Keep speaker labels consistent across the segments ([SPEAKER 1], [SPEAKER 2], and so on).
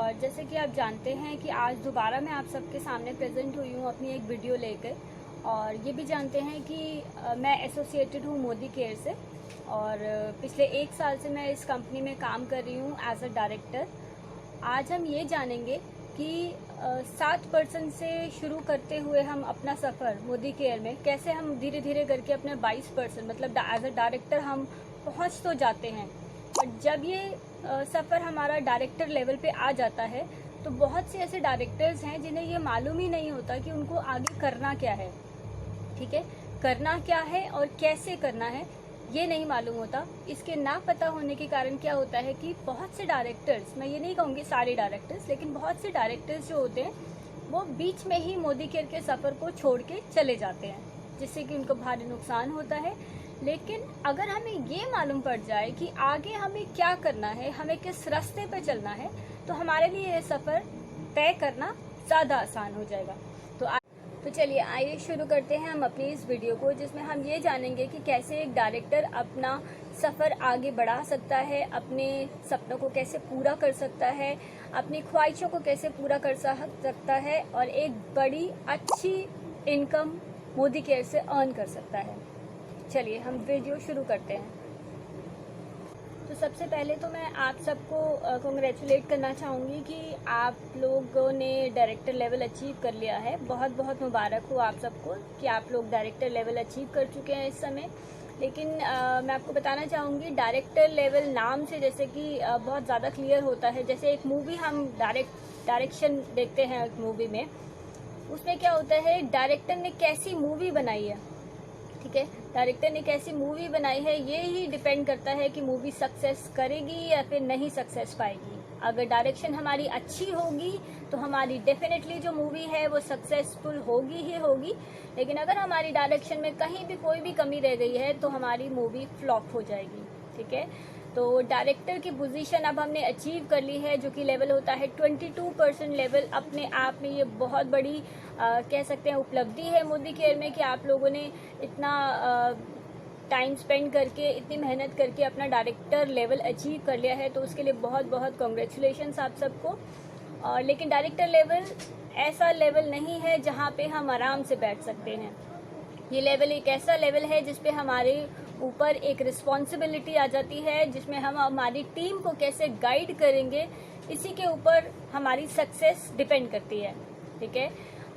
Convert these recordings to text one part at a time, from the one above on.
[SPEAKER 1] और जैसे कि आप जानते हैं कि आज दोबारा मैं आप सबके सामने प्रेजेंट हुई हूँ अपनी एक वीडियो लेकर। और ये भी जानते हैं कि मैं एसोसिएटेड हूँ मोदी केयर से और पिछले 1 साल से मैं इस कंपनी में काम कर रही हूँ एज अ डायरेक्टर। आज हम ये जानेंगे कि 7% से शुरू करते हुए हम अपना सफ़र मोदी केयर में कैसे हम धीरे धीरे करके अपने 22% मतलब एज अ डायरेक्टर हम पहुँच तो जाते हैं। और जब ये सफ़र हमारा डायरेक्टर लेवल पे आ जाता है तो बहुत से ऐसे डायरेक्टर्स हैं जिन्हें ये मालूम ही नहीं होता कि उनको आगे करना क्या है। ठीक है, करना क्या है और कैसे करना है ये नहीं मालूम होता। इसके ना पता होने के कारण क्या होता है कि बहुत से डायरेक्टर्स, मैं ये नहीं कहूँगी सारे डायरेक्टर्स, लेकिन बहुत से डायरेक्टर्स जो होते हैं वो बीच में ही मोदी केयर के सफ़र को छोड़ के चले जाते हैं, जिससे कि उनको भारी नुकसान होता है। लेकिन अगर हमें ये मालूम पड़ जाए कि आगे हमें क्या करना है, हमें किस रास्ते पर चलना है, तो हमारे लिए ये सफ़र तय करना ज़्यादा आसान हो जाएगा। तो चलिए आइए शुरू करते हैं हम अपनी इस वीडियो को, जिसमें हम ये जानेंगे कि कैसे एक डायरेक्टर अपना सफ़र आगे बढ़ा सकता है, अपने सपनों को कैसे पूरा कर सकता है, अपनी ख्वाहिशों को कैसे पूरा कर सकता है और एक बड़ी अच्छी इनकम मोदी केयर से अर्न कर सकता है। चलिए हम वीडियो शुरू करते हैं। तो सबसे पहले तो मैं आप सबको कॉन्ग्रेचुलेट करना चाहूँगी कि आप लोगों ने डायरेक्टर लेवल अचीव कर लिया है। बहुत बहुत मुबारक हो आप सबको कि आप लोग डायरेक्टर लेवल अचीव कर चुके हैं इस समय। लेकिन मैं आपको बताना चाहूँगी डायरेक्टर लेवल नाम से जैसे कि बहुत ज़्यादा क्लियर होता है। जैसे एक मूवी हम डायरेक्शन देखते हैं एक मूवी में, उसमें क्या होता है, डायरेक्टर ने कैसी मूवी बनाई है। ठीक है, डायरेक्टर ने कैसी मूवी बनाई है ये ही डिपेंड करता है कि मूवी सक्सेस करेगी या फिर नहीं सक्सेस पाएगी। अगर डायरेक्शन हमारी अच्छी होगी तो हमारी डेफिनेटली जो मूवी है वो सक्सेसफुल होगी ही होगी। लेकिन अगर हमारी डायरेक्शन में कहीं भी कोई भी कमी रह गई है तो हमारी मूवी फ्लॉप हो जाएगी। ठीक है, तो डायरेक्टर की पोजीशन अब हमने अचीव कर ली है, जो कि लेवल होता है 22% लेवल। अपने आप में ये बहुत बड़ी कह सकते हैं उपलब्धि है मोदी केयर में कि आप लोगों ने इतना टाइम स्पेंड करके, इतनी मेहनत करके अपना डायरेक्टर लेवल अचीव कर लिया है। तो उसके लिए बहुत बहुत कॉन्ग्रेचुलेशंस आप सबको। और लेकिन डायरेक्टर लेवल ऐसा लेवल नहीं है जहाँ पे हम आराम से बैठ सकते हैं। ये लेवल एक ऐसा लेवल है जिसपे हमारे ऊपर एक रिस्पॉन्सिबिलिटी आ जाती है, जिसमें हम हमारी टीम को कैसे गाइड करेंगे इसी के ऊपर हमारी सक्सेस डिपेंड करती है। ठीक है,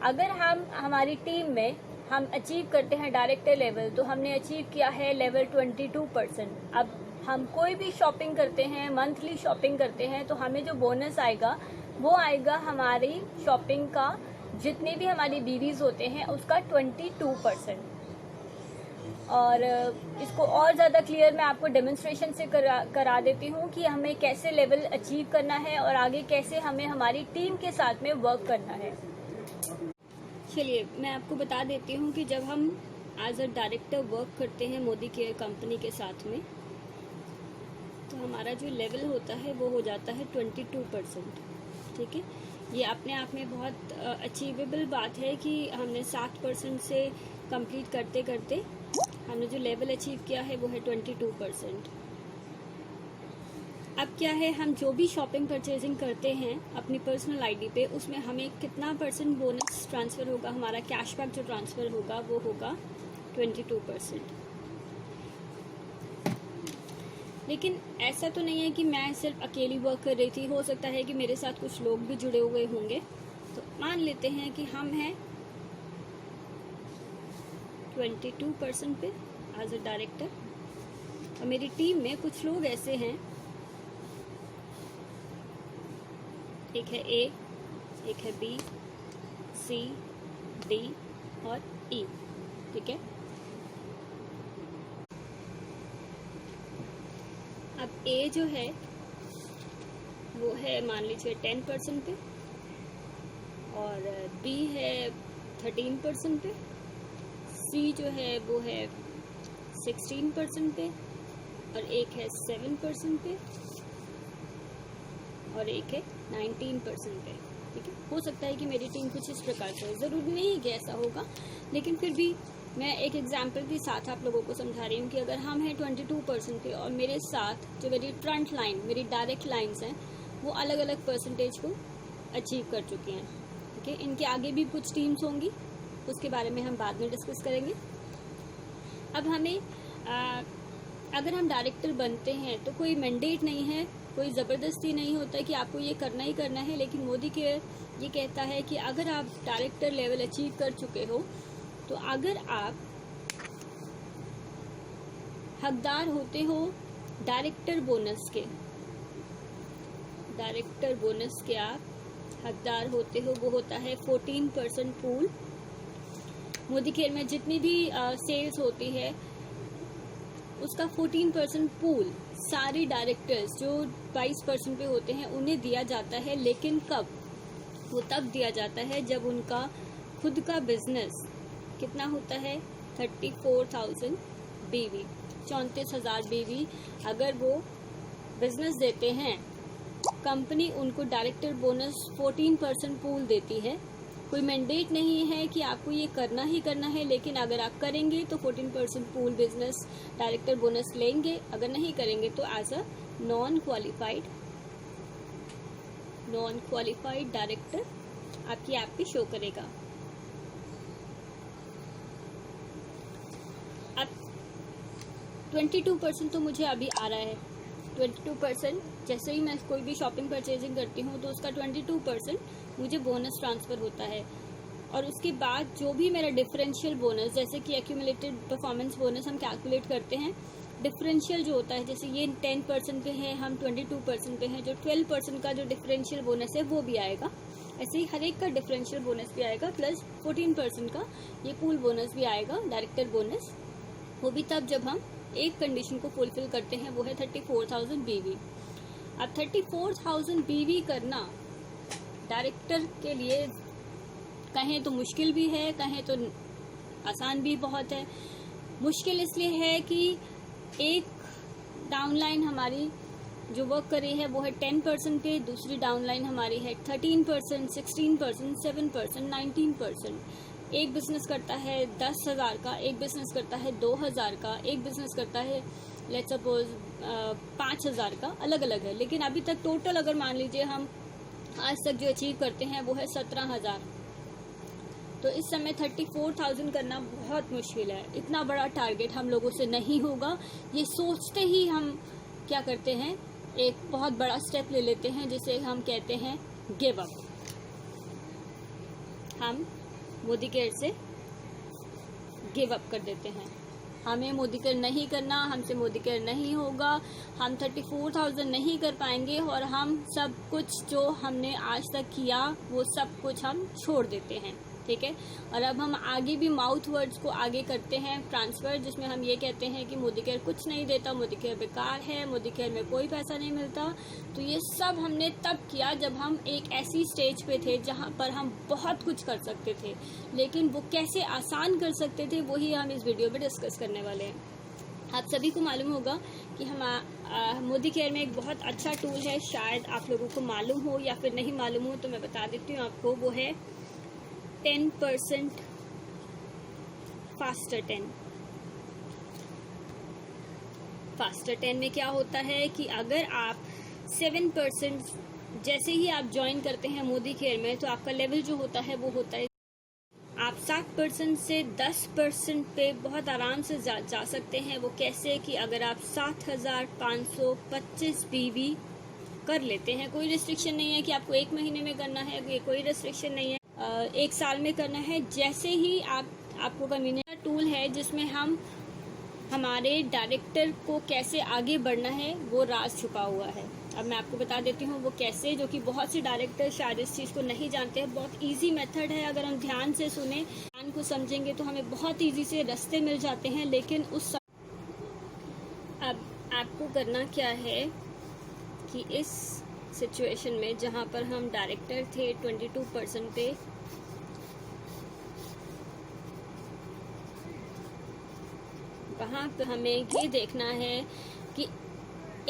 [SPEAKER 1] अगर हम हमारी टीम में हम अचीव करते हैं डायरेक्टर लेवल तो हमने अचीव किया है लेवल 22%। अब हम कोई भी शॉपिंग करते हैं, मंथली शॉपिंग करते हैं, तो हमें जो बोनस आएगा वो आएगा हमारी शॉपिंग का, जितने भी हमारी बीवीज होते हैं उसका 22%। और इसको और ज़्यादा क्लियर मैं आपको डेमोन्स्ट्रेशन से करा देती हूँ कि हमें कैसे लेवल अचीव करना है और आगे कैसे हमें हमारी टीम के साथ में वर्क करना है। चलिए मैं आपको बता देती हूँ कि जब हम एज अ डायरेक्टर वर्क करते हैं मोदी केयर कंपनी के साथ में, तो हमारा जो लेवल होता है वो हो जाता है 22%। ठीक है, ये अपने आप में बहुत अचीवेबल बात है कि हमने 7% से कंप्लीट करते करते हमने जो लेवल अचीव किया है वो है 22%। अब क्या है, हम जो भी शॉपिंग परचेजिंग करते हैं अपनी पर्सनल आईडी पे, उसमें हमें कितना % बोनस ट्रांसफ़र होगा, हमारा कैशबैक जो ट्रांसफ़र होगा वो होगा 22%। लेकिन ऐसा तो नहीं है कि मैं सिर्फ अकेली वर्क कर रही थी, हो सकता है कि मेरे साथ कुछ लोग भी जुड़े हुए होंगे। तो मान लेते हैं कि हम हैं 22% पे एज अ डायरेक्टर और मेरी टीम में कुछ लोग ऐसे हैं, एक है ए, एक है बी, सी, डी और ई। ठीक है, अब ए जो है वो है मान लीजिए 10% पे और बी है 13% पे, सी जो है वो है 16% पे और एक है 7% पे और एक है 19% पे। ठीक है, हो सकता है कि मेरी टीम कुछ इस प्रकार से हो, ज़रूरी नहीं कि ऐसा होगा, लेकिन फिर भी मैं एक एग्जाम्पल के साथ आप लोगों को समझा रही हूँ कि अगर हम हैं 22% पे और मेरे साथ जो मेरी फ्रंट लाइन, मेरी डायरेक्ट लाइंस हैं, वो अलग अलग परसेंटेज को अचीव कर चुके हैं। ठीक है, इनके आगे भी कुछ टीम्स होंगी, उसके बारे में हम बाद में डिस्कस करेंगे। अब हमें अगर हम डायरेक्टर बनते हैं तो कोई मैंडेट नहीं है, कोई ज़बरदस्ती नहीं होता है कि आपको ये करना ही करना है। लेकिन मोदी केयर ये कहता है कि अगर आप डायरेक्टर लेवल अचीव कर चुके हो तो अगर आप हकदार होते हो डायरेक्टर बोनस के आप हकदार होते हो, वो होता है 14% पूल। मोदी केयर में जितनी भी सेल्स होती है उसका 14% पूल सारे डायरेक्टर्स जो 22% पे होते हैं उन्हें दिया जाता है। लेकिन कब? वो तब दिया जाता है जब उनका खुद का बिजनेस कितना होता है, 34,000 बीवी, 34,000 बीवी अगर वो बिजनेस देते हैं, कंपनी उनको डायरेक्टर बोनस 14% पूल देती है। कोई मैंडेट नहीं है कि आपको ये करना ही करना है, लेकिन अगर आप करेंगे तो 14% पूल बिजनेस डायरेक्टर बोनस लेंगे, अगर नहीं करेंगे तो as a non qualified director आपकी ऐप पे शो करेगा। अब 22% तो मुझे अभी आ रहा है। 22% जैसे ही मैं कोई भी शॉपिंग परचेजिंग करती हूँ तो उसका 22% मुझे बोनस ट्रांसफ़र होता है। और उसके बाद जो भी मेरा डिफरेंशियल बोनस, जैसे कि एक्यूमुलेटेड परफॉर्मेंस बोनस हम कैलकुलेट करते हैं, डिफरेंशियल जो होता है, जैसे ये 10% पे है, हम 22% पे हैं, जो 12% का जो डिफरेंशियल बोनस है वो भी आएगा। ऐसे ही हर एक का डिफरेंशियल बोनस भी आएगा, प्लस 14% का ये पूल बोनस भी आएगा, डायरेक्टर बोनस। वो भी तब जब हम एक कंडीशन को फुलफिल करते हैं, वो है 34,000 बीवी। अब 34,000 बीवी करना डायरेक्टर के लिए कहें तो मुश्किल भी है, कहें तो आसान भी बहुत है। मुश्किल इसलिए है कि एक डाउनलाइन हमारी जो वर्क कर रही है वो है 10% पे, दूसरी डाउनलाइन हमारी है 13%, 16%, 7%, 19%। एक बिजनेस करता है 10,000 का, एक बिजनेस करता है 2,000 का, एक बिजनेस करता है लेट्स सपोज 5,000 का, अलग अलग है। लेकिन अभी तक टोटल अगर मान लीजिए हम आज तक जो अचीव करते हैं वो है 17,000। तो इस समय 34,000 करना बहुत मुश्किल है। इतना बड़ा टारगेट हम लोगों से नहीं होगा। ये सोचते ही हम क्या करते हैं, एक बहुत बड़ा स्टेप ले लेते हैं जिसे हम कहते हैं गिव अप। हम मोदी केयर से गिव अप कर देते हैं, हमें मोदी केयर नहीं करना, हमसे मोदी केयर नहीं होगा, हम 34,000 नहीं कर पाएंगे और हम सब कुछ जो हमने आज तक किया वो सब कुछ हम छोड़ देते हैं। ठीक है, और अब हम आगे भी माउथ वर्ड्स को आगे करते हैं ट्रांसफ़र, जिसमें हम ये कहते हैं कि मोदी केयर कुछ नहीं देता, मोदी केयर बेकार है, मोदी केयर में कोई पैसा नहीं मिलता। तो ये सब हमने तब किया जब हम एक ऐसी स्टेज पे थे जहाँ पर हम बहुत कुछ कर सकते थे, लेकिन वो कैसे आसान कर सकते थे वही हम इस वीडियो में डिस्कस करने वाले हैं। आप सभी को मालूम होगा कि हम मोदी केयर में एक बहुत अच्छा टूल है, शायद आप लोगों को मालूम हो या फिर नहीं मालूम हो, तो मैं बता देती हूँ आपको। वो है 10% फास्टर 10। फास्टर 10 में क्या होता है कि अगर आप 7% जैसे ही आप ज्वाइन करते हैं मोदी केयर में, तो आपका लेवल जो होता है वो होता है, आप 7% से 10% पे बहुत आराम से जा सकते हैं। वो कैसे कि अगर आप 7,525 बीवी कर लेते हैं, कोई रिस्ट्रिक्शन नहीं है कि आपको 1 महीने में करना है, कोई रिस्ट्रिक्शन नहीं है 1 साल में करना है। जैसे ही आपको कन्वीनियंट टूल है जिसमें हम हमारे डायरेक्टर को कैसे आगे बढ़ना है वो राज छुपा हुआ है। अब मैं आपको बता देती हूँ वो कैसे, जो कि बहुत से डायरेक्टर शायद इस चीज़ को नहीं जानते हैं। बहुत इजी मेथड है, अगर हम ध्यान से सुने, ध्यान को समझेंगे तो हमें बहुत इजी से रास्ते मिल जाते हैं। लेकिन अब आपको करना क्या है कि इस सिचुएशन में जहाँ पर हम डायरेक्टर थे 22% पे, वहाँ पे हमें ये देखना है कि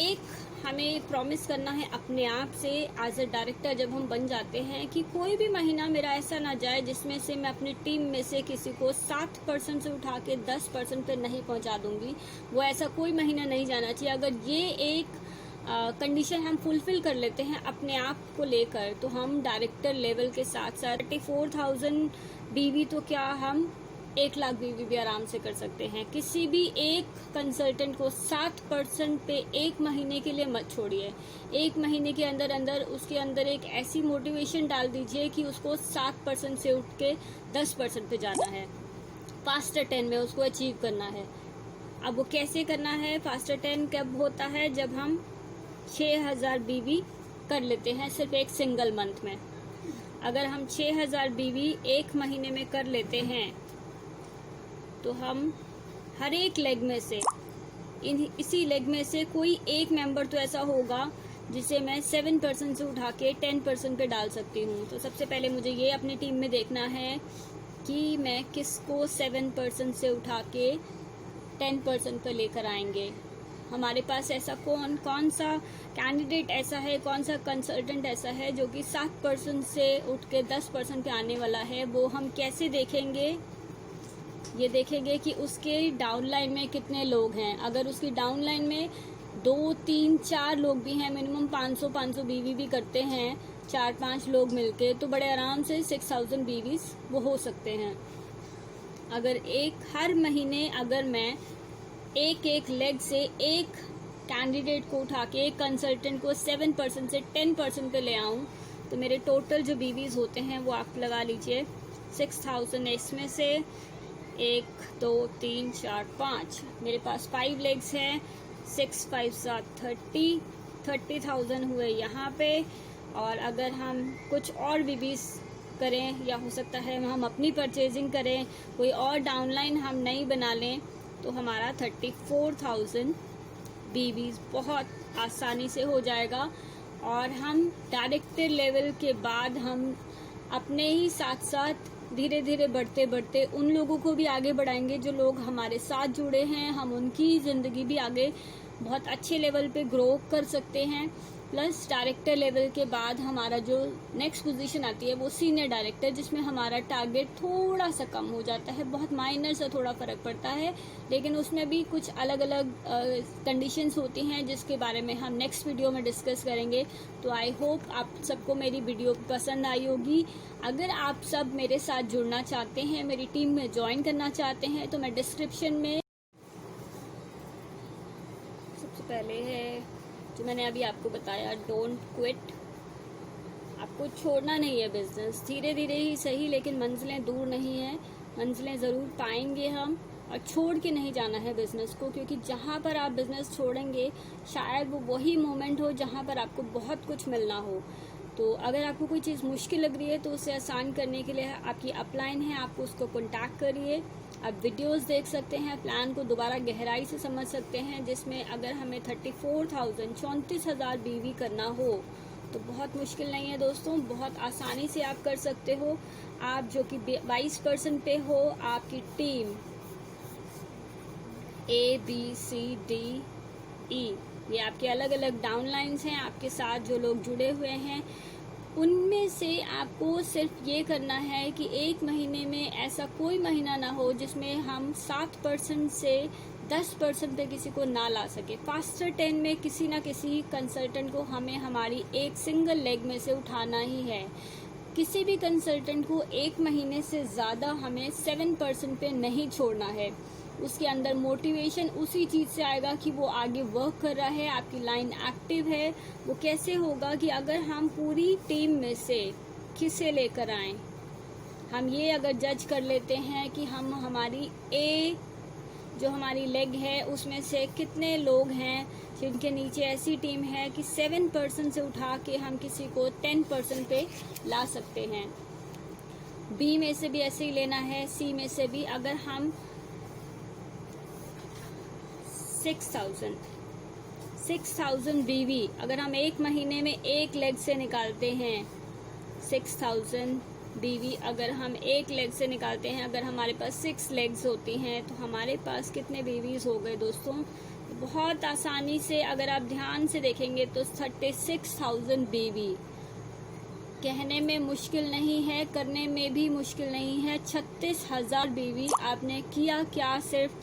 [SPEAKER 1] एक हमें प्रॉमिस करना है अपने आप से एज अ डायरेक्टर जब हम बन जाते हैं कि कोई भी महीना मेरा ऐसा ना जाए जिसमें से मैं अपनी टीम में से किसी को 7% से उठा के 10% पे नहीं पहुंचा दूंगी। वो ऐसा कोई महीना नहीं जाना चाहिए। अगर ये एक कंडीशन हम फुलफिल कर लेते हैं अपने आप को लेकर, तो हम डायरेक्टर लेवल के साथ साथ 34,000 बीवी तो क्या हम 1 लाख बीवी भी आराम से कर सकते हैं। किसी भी एक कंसल्टेंट को 7% पे 1 महीने के लिए मत छोड़िए। 1 महीने के अंदर अंदर उसके अंदर एक ऐसी मोटिवेशन डाल दीजिए कि उसको 7% से उठ के 10% पे जाना है, फास्टर 10 में उसको अचीव करना है। अब वो कैसे करना है? फास्टर 10 कब होता है? जब हम 6,000 बीवी कर लेते हैं सिर्फ एक सिंगल मंथ में। अगर हम 6,000 बीवी 1 महीने में कर लेते हैं तो हम हर एक लेग में से इसी लेग में से कोई एक मेंबर तो ऐसा होगा जिसे मैं 7% से उठा के 10% पे डाल सकती हूँ। तो सबसे पहले मुझे ये अपनी टीम में देखना है कि मैं किसको 7% से उठा के 10% पे लेकर आएंगे। हमारे पास ऐसा कौन सा कैंडिडेट ऐसा है, कौन सा कंसल्टेंट ऐसा है जो कि 7% से उठ के 10% पे आने वाला है। वो हम कैसे देखेंगे? ये देखेंगे कि उसके डाउनलाइन में कितने लोग हैं। अगर उसकी डाउनलाइन में 2, 3, 4 लोग भी हैं, मिनिमम 500 बीवी भी करते हैं 4-5 लोग मिलके, तो बड़े आराम से 6,000 बीवीज वो हो सकते हैं। अगर हर महीने अगर मैं एक लेग से एक कैंडिडेट को उठा के एक कंसल्टेंट को 7% से 10% पे ले आऊं, तो मेरे टोटल जो बीवीज होते हैं वो आप लगा लीजिए 6,000। इसमें से 1, 2, 3, 4, 5 मेरे पास 5 लेग्स हैं। 6, 5, 7, 30,000 हुए यहाँ पे। और अगर हम कुछ और बीवीज करें या हो सकता है हम अपनी परचेजिंग करें, कोई और डाउनलाइन हम नहीं बना लें, तो हमारा 34,000 बीवीज बहुत आसानी से हो जाएगा। और हम डायरेक्टर लेवल के बाद हम अपने ही साथ साथ धीरे धीरे बढ़ते बढ़ते उन लोगों को भी आगे बढ़ाएंगे जो लोग हमारे साथ जुड़े हैं। हम उनकी ज़िंदगी भी आगे बहुत अच्छे लेवल पे ग्रो कर सकते हैं। प्लस डायरेक्टर लेवल के बाद हमारा जो नेक्स्ट पोजीशन आती है वो सीनियर डायरेक्टर, जिसमें हमारा टारगेट थोड़ा सा कम हो जाता है, बहुत माइनर सा थोड़ा फ़र्क पड़ता है, लेकिन उसमें भी कुछ अलग अलग कंडीशंस होती हैं जिसके बारे में हम नेक्स्ट वीडियो में डिस्कस करेंगे। तो आई होप आप सबको मेरी वीडियो पसंद आई होगी। अगर आप सब मेरे साथ जुड़ना चाहते हैं, मेरी टीम में ज्वाइन करना चाहते हैं, तो मैं डिस्क्रिप्शन में सबसे पहले है जो मैंने अभी आपको बताया, डोंट क्विट। आपको छोड़ना नहीं है बिजनेस, धीरे धीरे ही सही, लेकिन मंजिलें दूर नहीं है, मंजिलें ज़रूर पाएंगे हम। और छोड़ के नहीं जाना है बिजनेस को, क्योंकि जहाँ पर आप बिजनेस छोड़ेंगे शायद वो वही मोमेंट हो जहाँ पर आपको बहुत कुछ मिलना हो। तो अगर आपको कोई चीज़ मुश्किल लग रही है तो उसे आसान करने के लिए आपकी अपलाइन है, आप उसको कॉन्टैक्ट करिए। आप वीडियोस देख सकते हैं, प्लान को दोबारा गहराई से समझ सकते हैं, जिसमें अगर हमें 34,000 बीवी करना हो तो बहुत मुश्किल नहीं है दोस्तों, बहुत आसानी से आप कर सकते हो। आप जो कि 22% पे हो, आपकी टीम ABCDE ये आपके अलग अलग डाउनलाइंस हैं, आपके साथ जो लोग जुड़े हुए हैं, उनमें से आपको सिर्फ ये करना है कि 1 महीने में ऐसा कोई महीना ना हो जिसमें हम 7% से 10% पे किसी को ना ला सके। फास्टर 10 में किसी ना किसी कंसल्टेंट को हमें हमारी एक सिंगल लेग में से उठाना ही है। किसी भी कंसल्टेंट को 1 महीने से ज़्यादा हमें 7% पे नहीं छोड़ना है। उसके अंदर मोटिवेशन उसी चीज़ से आएगा कि वो आगे वर्क कर रहा है, आपकी लाइन एक्टिव है। वो कैसे होगा कि अगर हम पूरी टीम में से किसे लेकर आएं, हम ये अगर जज कर लेते हैं कि हम हमारी जो हमारी लेग है उसमें से कितने लोग हैं जिनके नीचे ऐसी टीम है कि 7% से उठा के हम किसी को 10% पे ला सकते हैं। बी में से भी ऐसे ही लेना है, सी में से भी। अगर हम 6,000 बीवी अगर हम 1 महीने में एक लेग से निकालते हैं, 6,000 बीवी अगर हम एक लेग से निकालते हैं, अगर हमारे पास 6 लेग्स होती हैं तो हमारे पास कितने बीवीज हो गए दोस्तों? बहुत आसानी से अगर आप ध्यान से देखेंगे तो 36,000 बीवी। कहने में मुश्किल नहीं है, करने में भी मुश्किल नहीं है। 36,000 बीवी आपने किया क्या? सिर्फ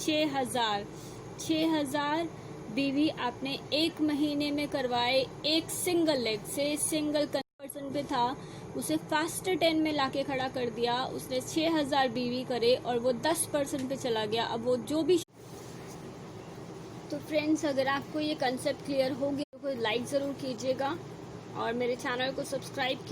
[SPEAKER 1] 6,000 बीवी आपने 1 महीने में करवाए, एक सिंगल लेग से, सिंगल पर्सन पे था, उसे फास्ट 10 में लाके खड़ा कर दिया। उसने 6000 बीवी करे और वो 10% पे चला गया। अब वो जो भी तो फ्रेंड्स, अगर आपको ये कंसेप्ट क्लियर हो गया तो लाइक ज़रूर कीजिएगा और मेरे चैनल को सब्सक्राइब कीजिए।